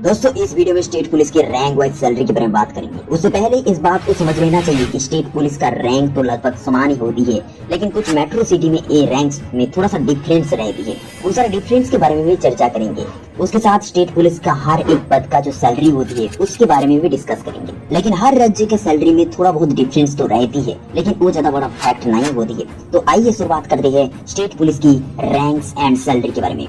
दोस्तों इस वीडियो में स्टेट पुलिस की रैंक वाइज सैलरी के बारे में बात करेंगे। उससे पहले इस बात को समझ लेना चाहिए कि स्टेट पुलिस का रैंक तो लगभग समान ही होती है, लेकिन कुछ मेट्रो सिटी में ये रैंक्स में थोड़ा सा डिफरेंस रहती है। उन सारे डिफरेंस के बारे में भी चर्चा करेंगे। उसके साथ स्टेट पुलिस का हर एक पद का जो सैलरी होती है उसके बारे में भी डिस्कस करेंगे। लेकिन हर राज्य के सैलरी में थोड़ा बहुत डिफरेंस तो रहती है, लेकिन वो ज्यादा बड़ा फैक्ट नहीं होती है। तो आइए शुरुआत करते हैं स्टेट पुलिस की रैंक्स एंड सैलरी के बारे में।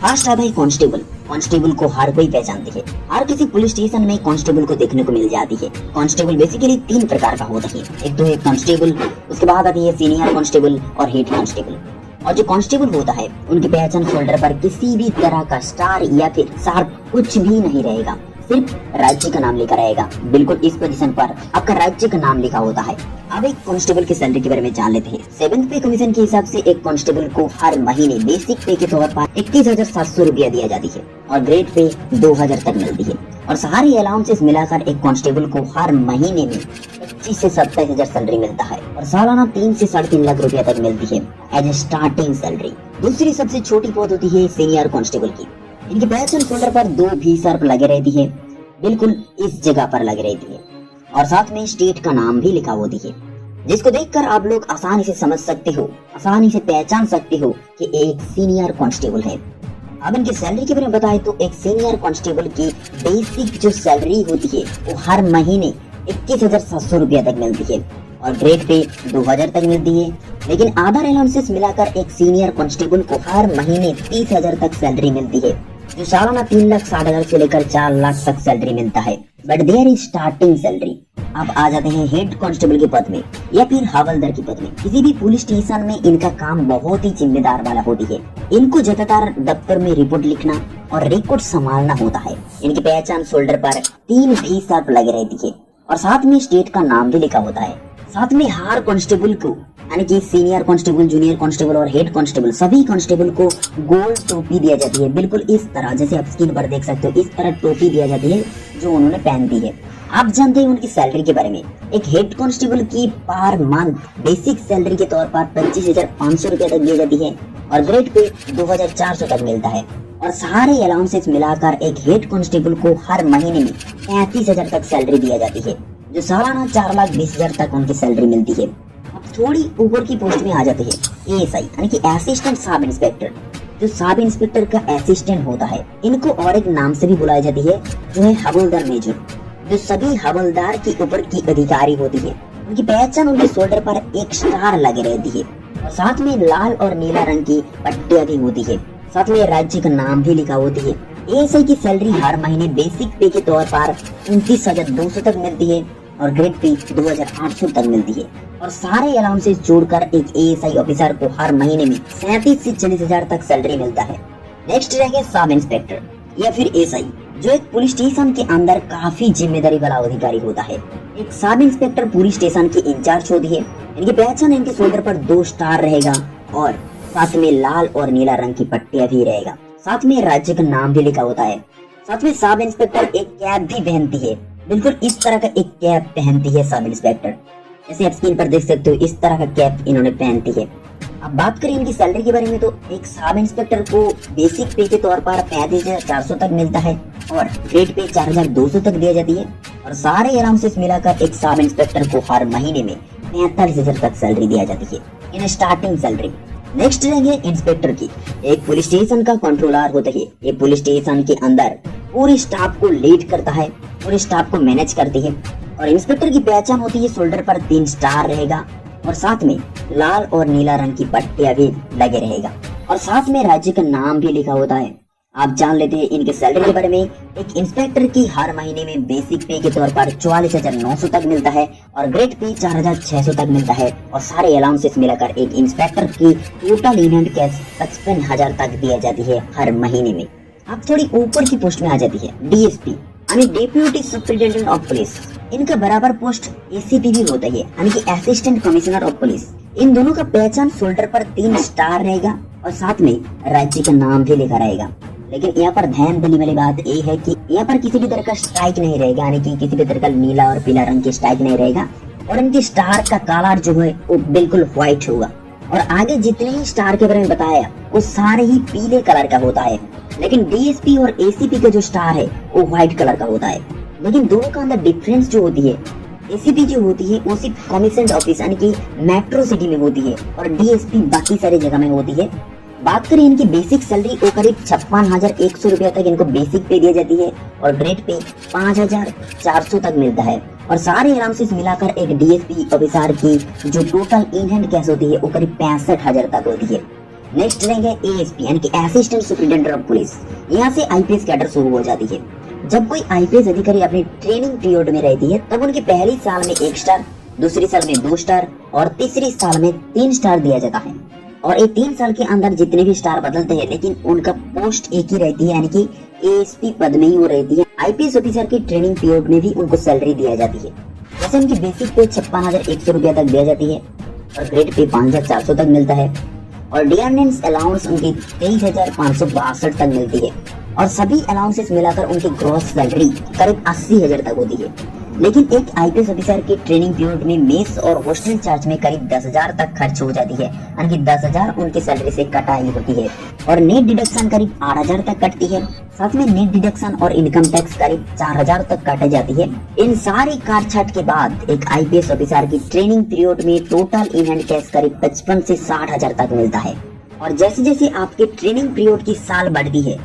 फर्स्ट आता है कांस्टेबल। कांस्टेबल को हर कोई पहचानती है। हर किसी पुलिस स्टेशन में कांस्टेबल को देखने को मिल जाती है। कांस्टेबल बेसिकली 3 प्रकार का होता है। एक तो है कांस्टेबल, उसके बाद आती है सीनियर कांस्टेबल और हेड कांस्टेबल। और जो कांस्टेबल होता है उनकी पहचान शोल्डर पर किसी भी तरह का स्टार या फिर शार्प कुछ भी नहीं रहेगा, सिर्फ राज्य का नाम लिखा रहेगा। बिल्कुल इस पोजीशन पर आपका राज्य का नाम लिखा होता है। अब एक कांस्टेबल की सैलरी के बारे में जान लेते हैं। 7th पे कमीशन के हिसाब से एक कांस्टेबल को हर महीने बेसिक पे के तौर पर 21,700 रुपया दिया जाती है और ग्रेड पे 2,000 तक मिलती है। और सारी अलाउंसेस मिलाकर एक कांस्टेबल को हर महीने में 25 से 27,000 सैलरी मिलता है और सालाना 3 से 3.5 लाख रुपया तक मिलती है एज ए स्टार्टिंग सैलरी। दूसरी सबसे छोटी पद होती है सीनियर कांस्टेबल की। इनकी पहचान शोल्डर पर 2 भी सर्प लगे रहती है, बिल्कुल इस जगह पर लगे रहती है और साथ में स्टेट का नाम भी लिखा होती है, जिसको देखकर आप लोग आसानी से समझ सकते हो, आसानी से पहचान सकते हो कि एक सीनियर कांस्टेबल है। अब इनकी सैलरी के बारे में बताएं तो एक सीनियर कांस्टेबल की बेसिक जो सैलरी होती है वो हर महीने 21,700 रुपया तक मिलती है और ग्रेड पे 2,000 तक मिलती है। लेकिन अदर अलाउंसेस मिलाकर एक सीनियर कांस्टेबल को हर महीने 30,000 तक सैलरी मिलती है, जो सालाना 3,60,000 से लेकर 4 लाख तक सैलरी मिलता है। But there is starting salary. अब आ जाते हैं हेड कांस्टेबल के पद में या फिर हवलदार के पद में। किसी भी पुलिस स्टेशन में इनका काम बहुत ही जिम्मेदार वाला होती है। इनको ज्यादातर दफ्तर में रिपोर्ट लिखना और रिकॉर्ड संभालना होता है। इनकी पहचान शोल्डर पर 3 भी सर्प लगे रहती है और साथ में स्टेट का नाम भी लिखा होता है। साथ में हर कांस्टेबल को यानी कि सीनियर कांस्टेबल, जूनियर कांस्टेबल और हेड कांस्टेबल सभी कांस्टेबल को गोल्ड टोपी दिया जाती है। बिल्कुल इस तरह, जैसे आप स्क्रीन पर देख सकते हो, इस तरह टोपी दिया जाती है जो उन्होंने पहन दी है। आप जानते हैं उनकी सैलरी के बारे में। एक हेड कांस्टेबल की पर मंथ बेसिक सैलरी के तौर पर 25,500 रुपया तक दी जाती है और ग्रेड पे 2,400 तक मिलता है। और सारे अलाउंसेस मिलाकर एक हेड कांस्टेबल को हर महीने में 35,000 तक सैलरी दिया जाती है, जो सालाना 4,20,000 तक उनकी सैलरी मिलती है। अब थोड़ी ऊपर की पोस्ट में आ जाते हैं एएसआई यानी कि असिस्टेंट सब इंस्पेक्टर, जो सब इंस्पेक्टर का असिस्टेंट होता है। इनको और एक नाम से भी बुलाया जाती है, जो है हवलदार मेजर, जो सभी हवलदार के ऊपर की अधिकारी होती है। उनकी पहचान उनके शोल्डर पर एक स्टार लगे रहती है और साथ में लाल और नीला रंग की पट्टियां भी होती है। साथ में राज्य का नाम भी लिखा होती है। एएसआई की सैलरी हर महीने बेसिक पे के तौर पर 29,200 तक मिलती है और ग्रेड पे 2,800 तक मिलती है। और सारे अलाउंसेस जोड़कर एक एएसआई ऑफिसर को हर महीने में 37 से 40,000 तक सैलरी मिलता है। नेक्स्ट रहेगा सब इंस्पेक्टर या फिर एएसआई, जो एक पुलिस स्टेशन के अंदर काफी जिम्मेदारी वाला अधिकारी होता है। एक सब इंस्पेक्टर पुलिस स्टेशन की इंचार्ज होती है। इनकी पहचान इनके शोल्डर पर 2 स्टार रहेगा और साथ में लाल और नीला रंग की पट्टियां भी रहेगा। साथ में राज्य का नाम भी लिखा होता है। साथ में सब इंस्पेक्टर एक कैप भी पहनती है। बिल्कुल इस तरह का एक कैप पहनती है सब इंस्पेक्टर, जैसे आप स्क्रीन पर देख सकते हो, इस तरह का कैप इन्होंने पहनती है। अब बात करें इनकी सैलरी के बारे में तो एक सब इंस्पेक्टर को बेसिक पे के तौर पर 35,400 तक मिलता है और ग्रेड पे 4,200 तक दिया जाती है और सारे अलाउंसेस मिलाकर एक सब इंस्पेक्टर को हर महीने में 45,000 तक सैलरी दिया जाती है इन स्टार्टिंग सैलरी। नेक्स्ट रहेंगे इंस्पेक्टर की। एक पुलिस स्टेशन का कंट्रोलर होता है। ये पुलिस स्टेशन के अंदर पूरे स्टाफ को लीड करता है, पूरे स्टाफ को मैनेज करती है। और इंस्पेक्टर की पहचान होती है शोल्डर पर 3 स्टार रहेगा और साथ में लाल और नीला रंग की पट्टियां भी लगे रहेगा और साथ में राज्य का नाम भी लिखा होता है। आप जान लेते हैं इनके सैलरी के बारे में। एक इंस्पेक्टर की हर महीने में बेसिक पे के तौर पर 44,900 तक मिलता है और ग्रेड पे 4,600 तक मिलता है और सारे अलाउंसेस मिलाकर एक इंस्पेक्टर की टोटल इन हैंड कैश 55,000 तक दिया जाती है हर महीने में। आप थोड़ी ऊपर की पोस्ट में आ जाती है डीएसपी यानी डेप्यूटी सुपरिटेंडेंट ऑफ पुलिस। इनका बराबर पोस्ट एसीपी भी होता है यानी कि असिस्टेंट कमिश्नर ऑफ पुलिस। इन दोनों का पहचान शोल्डर पर 3 स्टार रहेगा और साथ में राज्य का नाम भी लिखा रहेगा। लेकिन यहाँ पर ध्यान देने वाली बात ये है कि यहाँ पर किसी भी तरह का स्ट्राइक नहीं रहेगा, यानी कि किसी भी तरह का नीला और पीला रंग की स्ट्राइक नहीं रहेगा और इनकी स्टार का कलर जो है वो बिल्कुल व्हाइट होगा। और आगे जितने ही स्टार के बारे में बताया वो सारे ही पीले कलर का होता है, लेकिन डीएसपी और एसीपी का जो स्टार है वो व्हाइट कलर का होता है। लेकिन दोनों का अंदर डिफरेंस जो होती है, एसीपी जो होती है वो सिर्फ कमिश्नर्ड ऑफिस यानी कि मेट्रो सिटी में होती है और डीएसपी बाकी सारी जगह में होती है। बात करें इनकी बेसिक सैलरी वो करीब 56,100 रुपया तक इनको बेसिक पे दी जाती है और ग्रेड पे 5,400 तक मिलता है। और सारे अलाउंसेस मिलाकर एक डीएसपी ऑफिसर की जो टोटल इन हैंड कैश होती है वो करीब 65,000 तक होती है। नेक्स्ट रहेंगे एएसपी यानी कि असिस्टेंट सुपरिटेंडेंट ऑफ पुलिस। यहाँ से आईपीएस कैडर शुरू हो जाती है। जब कोई आईपीएस अधिकारी अपनी ट्रेनिंग पीरियड में रहती है तब उनके पहली साल में 1 स्टार, दूसरी साल में 2 स्टार और तीसरी साल में 3 स्टार दिया जाता है। और ये 3 साल के अंदर जितने भी स्टार बदलते हैं लेकिन उनका पोस्ट एक ही रहती है, यानी कि एएसपी पद में ही वो रहती है। आईपीएस ऑफिसर की ट्रेनिंग पीरियड में भी उनको सैलरी दिया जाती है। जैसे उनकी बेसिक पे 56,100 रुपया तक दिया जाती है और ग्रेड पे 5,400 तक मिलता है और डियरनेंस अलाउंस उनकी 23,562 तक मिलती है और सभी अलाउंसेस मिलाकर उनकी ग्रॉस सैलरी करीब 80,000 तक होती है। लेकिन एक आईपीएस ऑफिसर की ट्रेनिंग पीरियड में मेस और हॉस्टल चार्ज में करीब 10,000 तक खर्च हो जाती है, यानी कि 10,000 उनकी सैलरी से कटाई होती है और नेट डिडक्शन करीब 8,000 तक कटती है। साथ में नेट डिडक्शन और इनकम टैक्स करीब 4,000 तक काटी जाती है। इन सारी काट छाट के बाद एक आईपीएस ऑफिसर की ट्रेनिंग पीरियड में टोटल इन हैंड कैश करीब 55 से 60,000 तक मिलता है। और जैसे जैसे आपके ट्रेनिंग पीरियड की साल बढ़ती है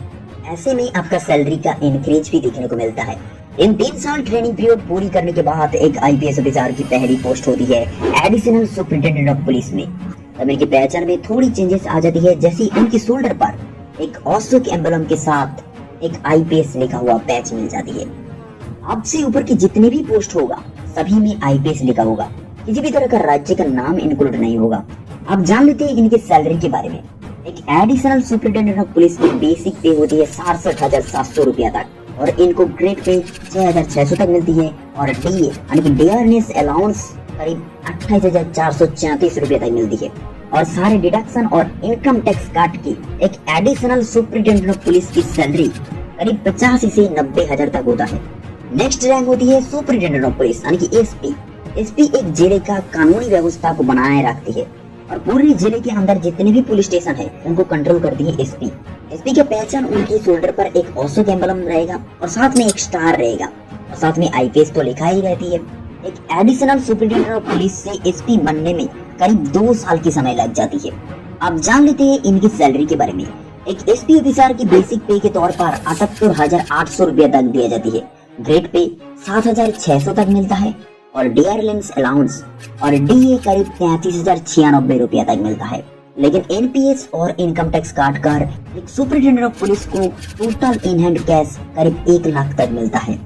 ऐसे में आपका सैलरी का इंक्रीज भी देखने को मिलता है। इन 3 साल ट्रेनिंग पीरियड पूरी करने के बाद एक आईपीएस ऑफिसर की पहली पोस्ट होती है एडिशनल सुपरिटेंडेंट ऑफ पुलिस में। तब इनकी पहचान में थोड़ी चेंजेस आ जाती है, जैसे उनकी शोल्डर पर एक अशोक एम्बलम के साथ एक आईपीएस लिखा हुआ पैच मिल जाती है। अब से ऊपर की जितने भी पोस्ट होगा सभी में आईपीएस लिखा होगा, किसी भी तरह का राज्य का नाम इंक्लूड नहीं होगा। अब जान लेते हैं इनकी सैलरी के बारे में। एक एडिशनल सुपरिटेंडेंट ऑफ पुलिस की बेसिक पे होती है 67,700 रुपया तक और इनको ग्रेड पे 6,600 तक मिलती है और डीए यानी कि डियरनेस अलाउंस करीब 28,434 रुपया तक मिलती है और सारे डिडक्शन और इनकम टैक्स काट के एक एडिशनल सुपरिटेंडेंट ऑफ पुलिस की सैलरी करीब 85 से 90,000 तक होता है। नेक्स्ट रैंक होती है सुपरिटेंडेंट ऑफ पुलिस यानी कि एसपी। एसपी एक जिले का कानूनी व्यवस्था को बनाए रखती है और पूरे जिले के अंदर जितने भी पुलिस स्टेशन है उनको कंट्रोल करती है एसपी। एसपी की पहचान उनकी शोल्डर पर एक अशोक एम्बलम रहेगा और साथ में एक स्टार रहेगा और साथ में आईपीएस तो लिखा ही रहती है। एक एडिशनल सुपरिटेंडेंट ऑफ पुलिस से एसपी बनने में करीब 2 साल की समय लग जाती है। अब जान लेते हैं इनकी सैलरी के बारे में। एक एसपी ऑफिसर की बेसिक पे के तौर पर 78,800 रुपया तक दिया जाती है, ग्रेड पे 7,600 तक मिलता है और डियरनेस अलाउंस और डीए करीब 33,096 रुपया तक मिलता है। लेकिन एनपीएस और इनकम टैक्स काट कर एक सुपरिटेंडेंट ऑफ पुलिस को टोटल इन हैंड कैश करीब 1 लाख तक मिलता है।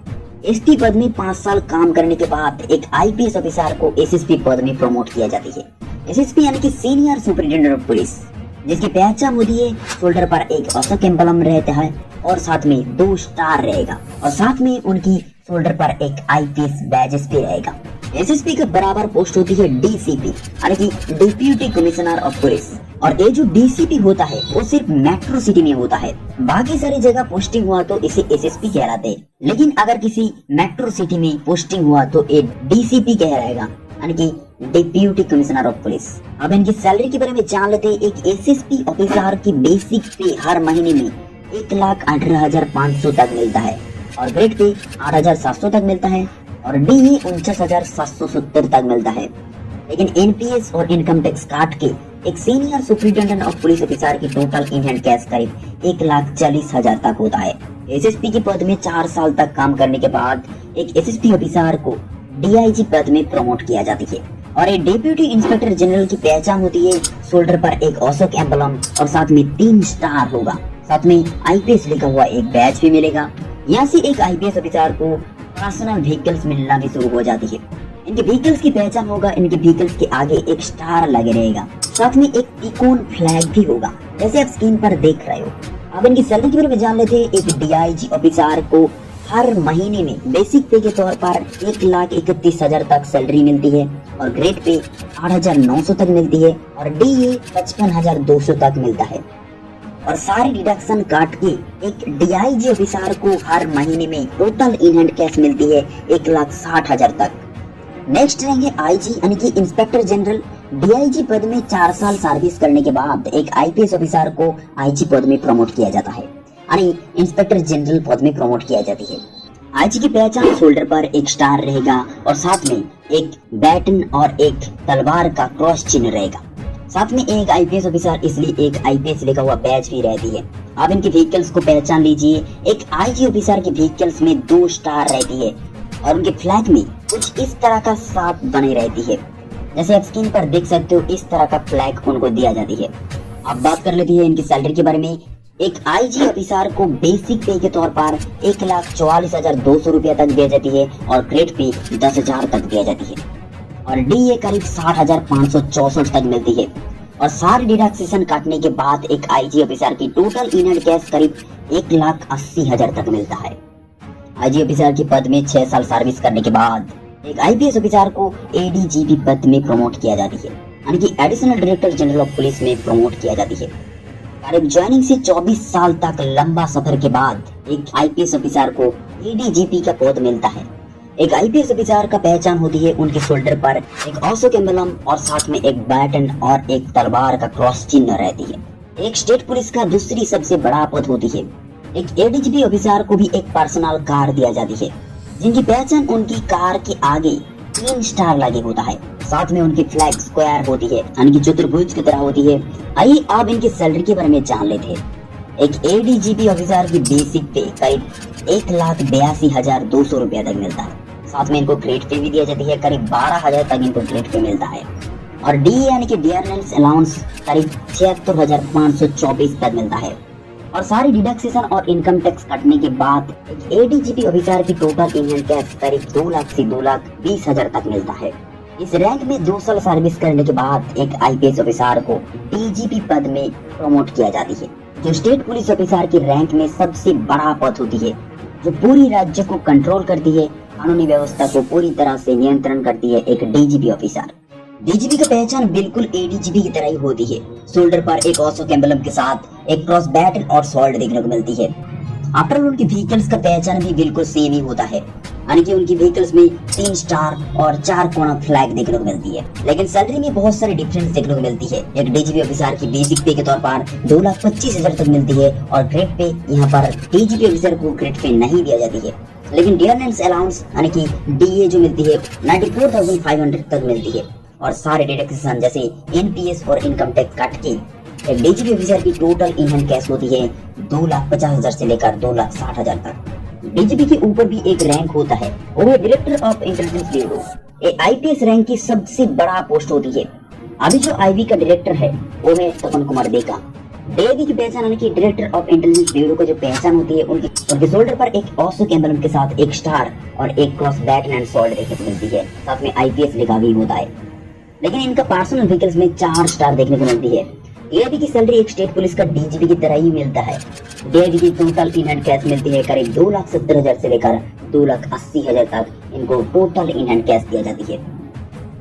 एसपी पद में 5 साल काम करने के बाद एक आईपीएस ऑफिसर को एसएसपी पद में प्रमोट किया जाती है। एसएसपी यानी कि सीनियर सुपरिटेंडेंट ऑफ पुलिस, जिसकी पहचान होती है शोल्डर पर एक अशोक एम्बलम रहता है और साथ में 2 स्टार रहेगा और साथ में उनकी शोल्डर पर एक आईपीएस बैजेस भी रहेगा। एसएसपी का बराबर पोस्ट होती है डीसीपी यानी कि डिप्यूटी कमिश्नर ऑफ पुलिस और ये जो डीसीपी होता है वो सिर्फ मेट्रो सिटी में होता है, बाकी सारी जगह पोस्टिंग हुआ तो इसे एसएसपी कहलाते हैं। लेकिन अगर किसी मेट्रो सिटी में पोस्टिंग हुआ तो ये डीसीपी कहलाएगा यानी कि डिप्यूटी कमिश्नर ऑफ पुलिस। अब इनकी सैलरी के बारे में जान लेते हैं। एक एसएसपी ऑफिसर की बेसिक पे हर महीने में 1,18,500 तक मिलता है और ग्रेड पे 8,700 तक मिलता है और डीए 49,770 तक मिलता है। लेकिन एनपीएस और इनकम टैक्स काट के एक senior superintendent of police officer की टोटल इन हैंड कैश करीब 1,40,000 तक होता है। एसएसपी के पद में 4 साल तक काम करने के बाद एक एसएसपी ऑफिसर को डीआईजी पद में प्रमोट किया जाती है और एक डिप्यूटी इंस्पेक्टर जनरल की पहचान होती है शोल्डर पर एक अशोक एम्बलम और साथ में 3 स्टार होगा, साथ में आईपीएस लिखा हुआ एक बैच भी मिलेगा। यहाँ से एक आईपीएस ऑफिसर को पर्सनल व्हीकल्स मिलना भी शुरू हो जाती है। इनके व्हीकल्स की पहचान होगा, इनके व्हीकल्स के आगे एक स्टार लगे रहेगा, साथ में एक तिकोन फ्लैग भी होगा जैसे आप स्क्रीन पर देख रहे हो। अब इनकी सैलरी के बारे में जान लेते हैं। एक डीआईजी ऑफिसर को हर महीने में बेसिक पे के तौर पर 1,31,000 तक सैलरी मिलती है और ग्रेड पे 8,900 तक मिलती है और डीए 55,200 तक मिलता है और सारे डिडक्शन काट के एक डीआईजी ऑफिसर को हर महीने में टोटल इन हैंड कैश मिलती है 1,60,000 तक। नेक्स्ट रहेंगे आईजी यानी कि इंस्पेक्टर जनरल। डीआईजी पद में 4 साल सर्विस करने के बाद एक आईपीएस ऑफिसर को आईजी पद में प्रमोट किया जाता है, यानी इंस्पेक्टर जनरल पद में प्रमोट किया जाती है। आईजी की पहचान शोल्डर पर एक स्टार रहेगा और साथ में एक बैटन और एक तलवार का क्रॉस चिन्ह रहेगा। साथ में एक आईपीएस ऑफिसर इसलिए एक आईपीएस लिखा हुआ बैच भी रहती है। आप इनके व्हीकल्स को पहचान लीजिए। एक आईजी ऑफिसर के व्हीकल्स में 2 स्टार रहती है और उनके फ्लैग में कुछ इस तरह का सांप बने रहती है। जैसे आप स्क्रीन पर देख सकते हो, इस तरह का फ्लैग उनको दिया जाती है। अब बात कर लेती है इनकी सैलरी के बारे में। एक आईजी ऑफिसर को बेसिक पे के तौर पर 1,44,200 रुपया तक दिया जाती है और ग्रेड पे 10,000 तक दिया जाती है और डीए करीब 60,564 तक मिलती है। और सारे डिडक्शन काटने के बाद एक आईजी ऑफिसर की टोटल इन हैंड कैश करीब 1,80,000 तक मिलता है। आईजी ऑफिसर के पद में 6 साल सर्विस करने के बाद एक आईपीएस ऑफिसर को एडीजीपी पद में प्रमोट किया जाती है, यानी कि additional director general of police में प्रमोट किया जाती है। करीब ज्वाइनिंग से 24 साल तक लंबा सफर के बाद एक आईपीएस ऑफिसर को एडीजीपी का पद मिलता है। एक आईपीएस ऑफिसर का पहचान होती है उनके शोल्डर पर एक अशोक एम्बलम और साथ में एक बैटन और एक तलवार का क्रॉस चिन्ह रहती है। एक स्टेट पुलिस का दूसरी सबसे बड़ा पद होती है। एक एडीजीपी ऑफिसर को भी एक पर्सनल कार दिया जाती है, जिनकी पहचान उनकी कार के आगे 3 स्टार लगे होता है। साथ में उनकी फ्लैग स्क्वायर होती है, यानी कि चतुर्भुज की तरह होती है। आइए आप इनकी सैलरी के बारे में जान लेते हैं। एक एडीजीपी ऑफिसर की बेसिक पे करीब 1,82,200 रुपया तक मिलता है। साथ में इनको ग्रेड पे भी दिया जाती है, करीब 12,000 तक इनको ग्रेड पे मिलता है। और डी यानी कि डियरनेस अलाउंस करीब 76,524 तक मिलता है। और सारी डिडक्शन और इनकम टैक्स कटने के बाद एक एडीजीपी ऑफिसर की टोटल इन हैंड कैश करीब 2 लाख से 2,20,000 तक मिलता है। इस रैंक में 2 साल सर्विस करने के बाद एक आईपीएस ऑफिसर को डीजीपी पद में प्रमोट किया जाती है, जो स्टेट पुलिस ऑफिसर की रैंक में सबसे बड़ा पद होती है, जो पूरी राज्य को कंट्रोल करती है, कानूनी व्यवस्था को पूरी तरह से नियंत्रण करती है। एक डीजीपी ऑफिसर, डीजीपी का पहचान बिल्कुल एडीजीपी की तरह ही होती है। शोल्डर पर एक अशोक एम्बलम के साथ एक क्रॉस बैटन और सॉल्ट देखने को मिलती है। आफ्टर उनकी व्हीकल्स का पहचान भी बिल्कुल सेम ही होता है, यानी कि उनकी व्हीकल्स में 3 स्टार और 4 कोना फ्लैग देखने को मिलती है। लेकिन सैलरी में बहुत सारी डिफरेंस देखने को मिलती है। एक डीजीपी ऑफिसर की बेसिक पे के तौर पर 2,25,000 तक मिलती है और ग्रेड पे यहाँ पर डीजीपी ऑफिसर को ग्रेड पे नहीं दिया जाती है। लेकिन डियरनेस अलाउंस यानी कि डीए जो मिलती है 94,500 तक मिलती है। और सारे डिडक्शन जैसे एनपीएस और इनकम टैक्स काट के एक डीजीपी ऑफिसर की टोटल इन हैंड कैश होती है 2,50,000 से लेकर 2,60,000 तक। डीजीपी के ऊपर भी एक रैंक होता है, वो है डायरेक्टर ऑफ इंटेलिजेंस ब्यूरो। ये आईपीएस रैंक की सबसे बड़ा पोस्ट होती है। अभी जो आईबी का डायरेक्टर है वो है तपन कुमार देका। डीआईबी की पहचान यानी कि डायरेक्टर ऑफ इंटेलिजेंस ब्यूरो का जो पहचान होती है उनके शोल्डर पर एक अशोक एम्बलम के साथ एक स्टार और एक क्रॉस बैटन एंड सॉल्ट देखने को मिलती है। साथ में आईपीएस लिखा भी होता है। लेकिन इनका पर्सनल व्हीकल्स में 4 स्टार देखने को मिलती है। डीआईबी की सैलरी एक स्टेट पुलिस का डीजीपी की तरह ही मिलता है। डीआईबी की टोटल इन हैंड कैश मिलती है करीब 2,70,000 से लेकर 2,80,000 तक इनको टोटल इन हैंड कैश दिया जाती है।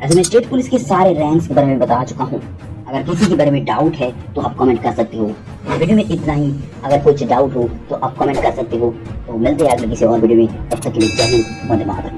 ऐसे में स्टेट पुलिस के सारे रैंक्स के बारे में बता चुका हूँ। अगर किसी के बारे में डाउट है तो आप कमेंट कर सकते हो। वीडियो में इतना ही। अगर कुछ डाउट हो तो आप कमेंट कर सकते हो। तो मिलते हैं अगले किसी और वीडियो में। तब तक के लिए जय हिंद, वंदे मातरम।